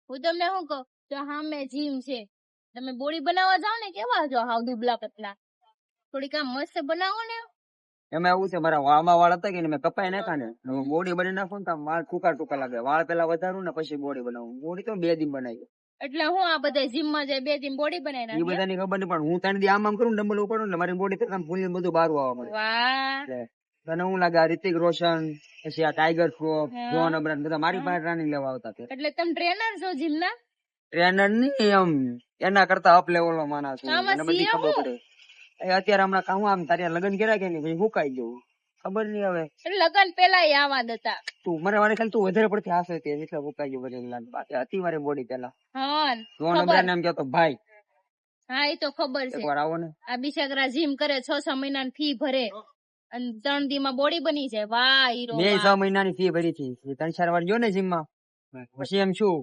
હું તમને શું કહું, જો સામે જીમ છે, તમે બોડી બનાવવા જાઓ ને કેવા છો હાવ દુબળા પતલા, થોડીક આમ મસ્ત બનાવો ને. એમાં એવું છે મારા વાળમાં વાળ હતા કે મેં કપાઈ નાખ્યા ને બોડી બની નાખું ને તો વાળ ટૂંકા ટૂંકા લાગે. વાળ પેલા વધારું ને પછી બોડી બનાવું. બોડી તો 2 દિન બનાવી. એટલે હું આ બધા જીમ માં જાય 2 દિન બોડી બનાવી એ નાખી. બધાની ખબર નહીં પણ હું 3 દી આમ કરું ને ડમ્બલ ઉપાડું એટલે મારી બોડી તો ફૂલી બધું બહાર આવવા મળે. વાહ, તને હું લાગે આ રિતિક રોશન પછી આ ટાઈગર શ્રોફ જોન અબ્રાહમ બધા મારી પાસે ટ્રેનિંગ લેવા આવતા હતા. એટલે તમે ટ્રેનર છો જીમ ના? ટ્રેનર નહીં, એમ એના કરતા અપ લેવલ માં માણસ છું. મને બધી ખબર પડે. અત્યારે હમણાં કહું આમ તારે લગ્ન કર્યા કે નહીં પછી મુકાઈ જવું ખબર નહીં હવે. લગન પેલા આવા હતા તું મને વારે ખાલી તું વધારે પડતી હાસે તે એટલે મુકાઈ ગયું બધે હતી મારી બોડી પેલા. હા જોન અબ્રાહમ એમ કહેતો ભાઈ. હા એ તો ખબર છે. એકવાર આવો ને. આ બિચારા જીમ કરે 6-6 મહિનાની ફી ભરે અને 3 દી માં બોડી બની જાય. વાહ હીરો, 2-6 મહિનાની ફી ભરી હતી 3-4 વાર ગયો ને જીમ માં પછી એમ શું